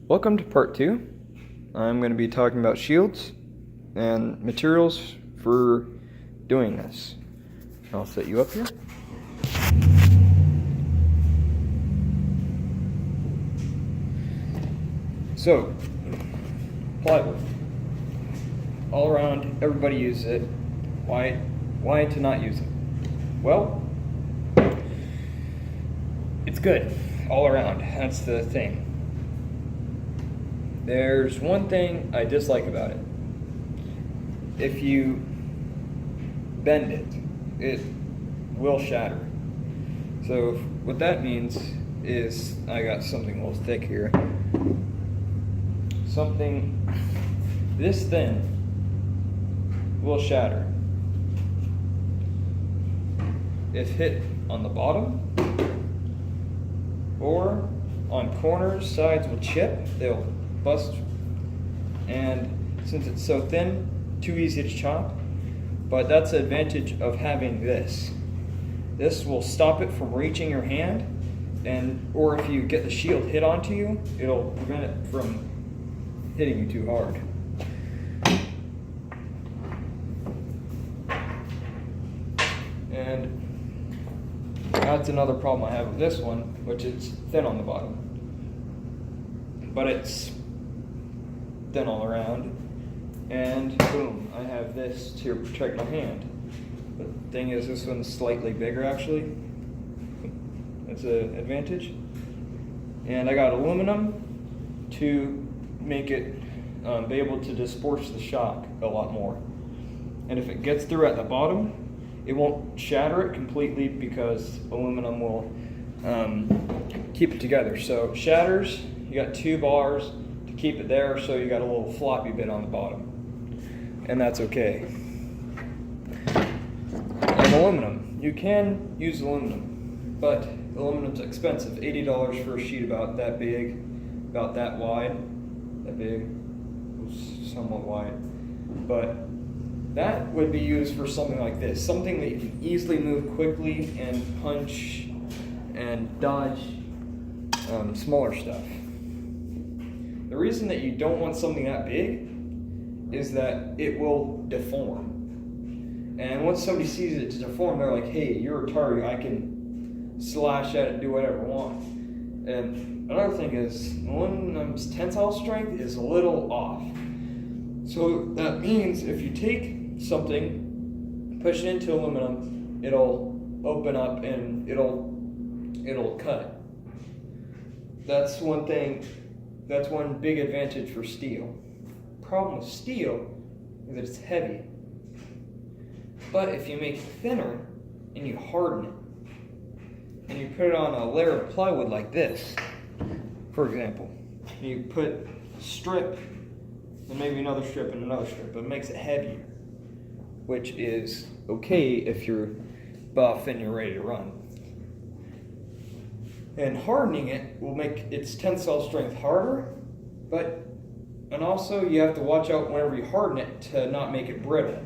Welcome to part 2. I'm going to be talking about shields and materials for doing this. I'll set you up here. So, plywood. All around, everybody uses it. Why to not use it? Well, it's good all around. That's the thing. There's one thing I dislike about it. If you bend it, it will shatter. So what that means is, I got something a little thick here. Something this thin will shatter. If hit on the bottom or on corners, sides will chip, they'll bust, and since it's so thin, too easy to chop. But that's the advantage of having this. This will stop it from reaching your hand, or if you get the shield hit onto you, it'll prevent it from hitting you too hard. And that's another problem I have with this one, which is thin on the bottom. But it's thin all around, and boom, I have this to protect my hand. The thing is, this one's slightly bigger actually. That's an advantage. And I got aluminum to make it be able to disperse the shock a lot more. And if it gets through at the bottom, it won't shatter it completely because aluminum will keep it together. So shatters, you got 2 bars to keep it there, so you got a little floppy bit on the bottom, and that's okay. And aluminum, you can use aluminum, but aluminum's expensive. $80 for a sheet about that big, about that wide, that big, somewhat wide. But that would be used for something like this, something that you can easily move quickly and punch and dodge smaller stuff. The reason that you don't want something that big is that it will deform. And once somebody sees it to deform, they're like, hey, you're retarded, I can slash at it and do whatever I want. And another thing is, aluminum's tensile strength is a little off. So that means if you take something, push it into aluminum, it'll open up and it'll cut. That's one thing. That's one big advantage for steel. Problem with steel is that it's heavy. But if you make it thinner and you harden it, and you put it on a layer of plywood like this, for example, and you put a strip, and maybe another strip and another strip, but it makes it heavier, which is okay if you're buff and you're ready to run. And hardening it will make its tensile strength harder, and also you have to watch out whenever you harden it to not make it brittle.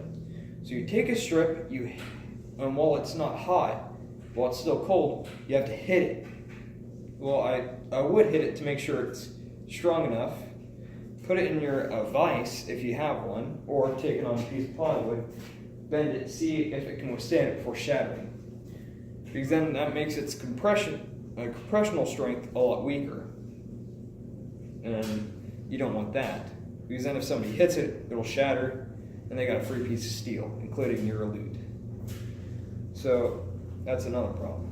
So you take a strip, and while it's not hot, while it's still cold, you have to hit it. Well, I would hit it to make sure it's strong enough. Put it in your vise if you have one, or take it on a piece of plywood, bend it, see if it can withstand it before shattering. Because then that makes its compressional strength a lot weaker. And you don't want that. Because then if somebody hits it, it'll shatter, and they got a free piece of steel, including your loot. So that's another problem.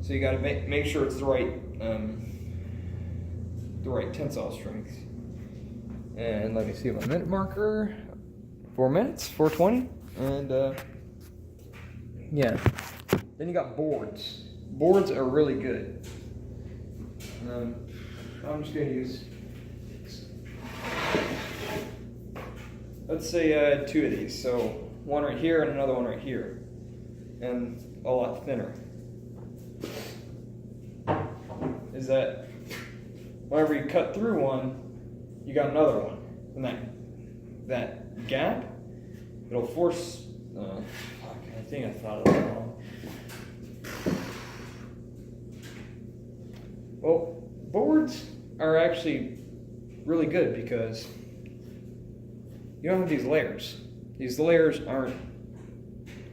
So you got to make sure it's the right tensile strength. And let me see my minute marker. 4 minutes, 4:20, and yeah. Then you got boards. Boards are really good. I'm just gonna use, let's say I had 2 of these, so one right here and another one right here, and a lot thinner. Is that whenever you cut through one, you got another one, and that gap, it'll force. I think I thought of it wrong. Well, boards are actually really good because you don't have these layers. These layers aren't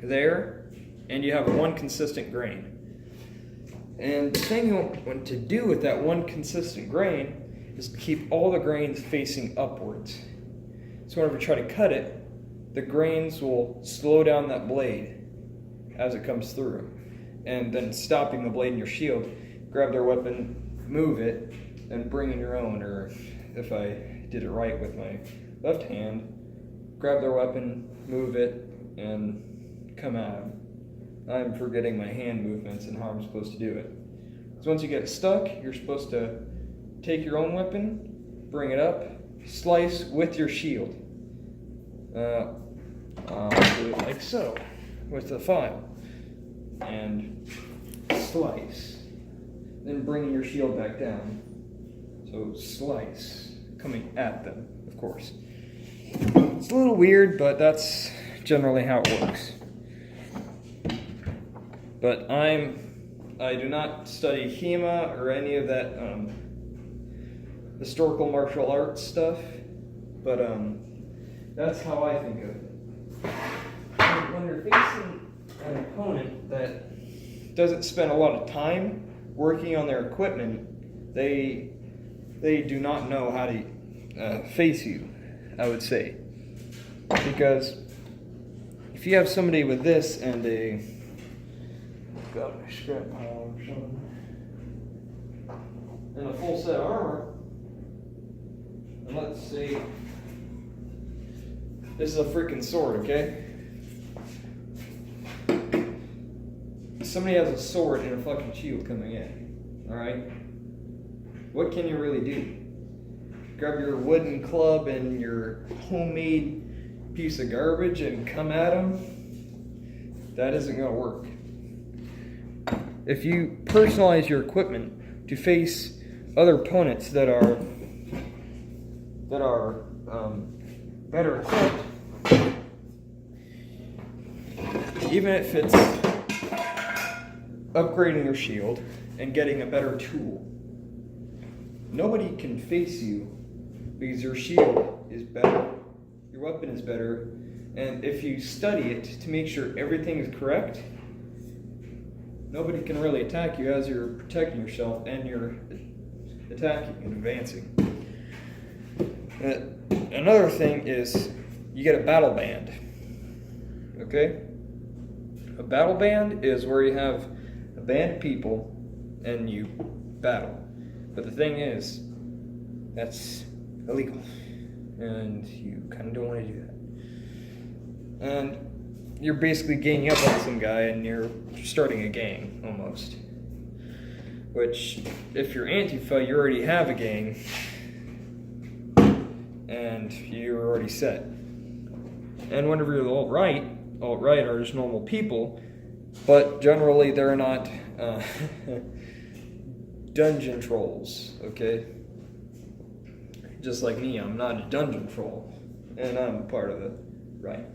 there, and you have one consistent grain. And the thing you want to do with that one consistent grain is keep all the grains facing upwards. So whenever you try to cut it, the grains will slow down that blade as it comes through. And then stopping the blade in your shield, grab their weapon, move it, and bring in your own. Or if I did it right with my left hand, grab their weapon, move it, and come at them. I'm forgetting my hand movements and how I'm supposed to do it. So once you get stuck, you're supposed to take your own weapon, bring it up, slice with your shield. I'll do it like so, with the file. And slice. Then bring your shield back down. So slice, coming at them, of course. It's a little weird, but that's generally how it works. But I do not study HEMA or any of that historical martial arts stuff, but that's how I think of it. When you're facing an opponent that doesn't spend a lot of time working on their equipment, they do not know how to face you, I would say. Because if you have somebody with this and a scrap pile or something, and a full set of armor, and let's say this is a freaking sword, okay? Somebody has a sword and a fucking shield coming in, alright? What can you really do? Grab your wooden club and your homemade piece of garbage and come at them? That isn't going to work. If you personalize your equipment to face other opponents that are better equipped, even if it's upgrading your shield and getting a better tool, nobody can face you because your shield is better, your weapon is better, and if you study it to make sure everything is correct, nobody can really attack you as you're protecting yourself and you're attacking and advancing. Another thing is you get a battle band. Okay? A battle band is where you have a band of people and you battle. But the thing is, that's illegal. And you kind of don't want to do that. And you're basically ganging up on some guy and you're starting a gang, almost. Which, if you're Antifa, you already have a gang. And you're already set. And whenever you're alt-right are just normal people, but generally they're not dungeon trolls, okay? Just like me, I'm not a dungeon troll, and I'm part of the right.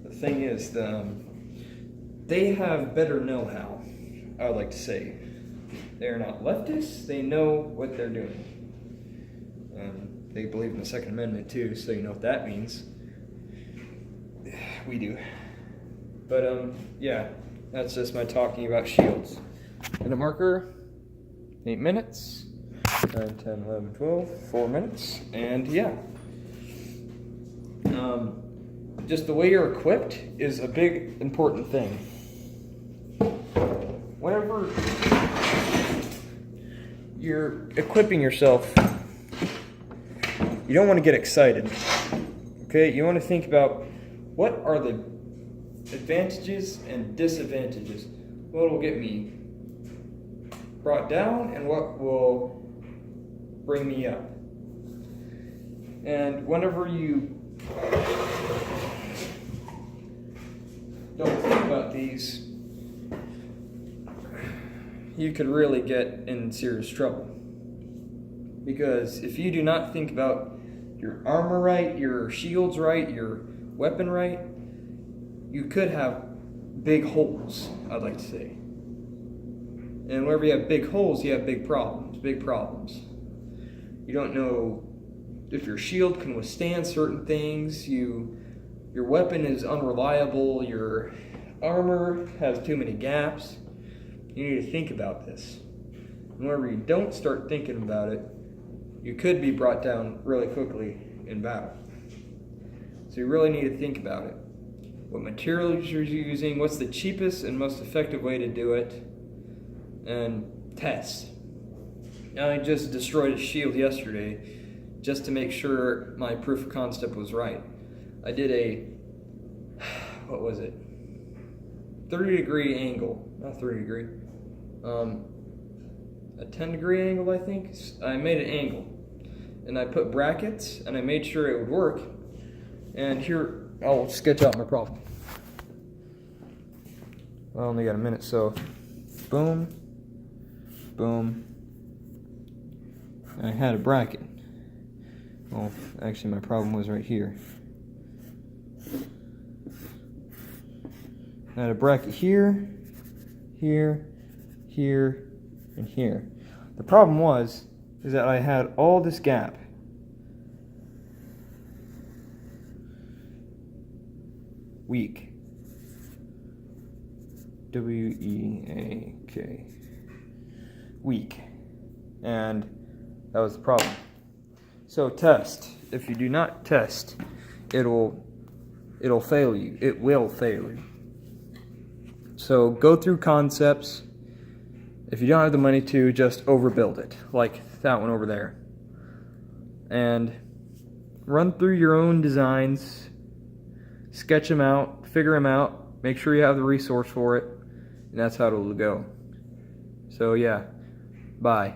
The thing is, they have better know-how, I would like to say. They're not leftists, they know what they're doing. They believe in the Second Amendment too, so you know what that means. We do. But yeah, that's just my talking about shields. And a marker, 8 minutes, 9, 10, 11, 12, 4 minutes, and yeah. Just the way you're equipped is a big, important thing. Whenever you're equipping yourself, you don't want to get excited, okay? You want to think about what are the advantages and disadvantages. What will get me brought down and what will bring me up. And whenever you don't think about these, you could really get in serious trouble. Because if you do not think about your armor right, your shields right, your weapon right, you could have big holes, I'd like to say. And whenever you have big holes, you have big problems. big problems. You don't know if your shield can withstand certain things, your weapon is unreliable, your armor has too many gaps. You need to think about this. And whenever you don't start thinking about it, you could be brought down really quickly in battle. So you really need to think about it. What materials you're using, what's the cheapest and most effective way to do it, and test. Now, I just destroyed a shield yesterday just to make sure my proof of concept was right. I did a, what was it? 30-degree angle, not 30-degree, a 10-degree angle, I think. I made an angle, and I put brackets, and I made sure it would work. And here, I'll sketch out my problem. I only got a minute, so boom, boom. I had a bracket. Well, actually, my problem was right here. I had a bracket here, here, here, and here. The problem is that I had all this gap. Weak. W-E-A-K. Weak. And that was the problem. So test. If you do not test, it'll fail you. It will fail you. So go through concepts. If you don't have the money to, just overbuild it, like that one over there. And run through your own designs, sketch them out, figure them out, make sure you have the resource for it, and that's how it'll go. So yeah, bye.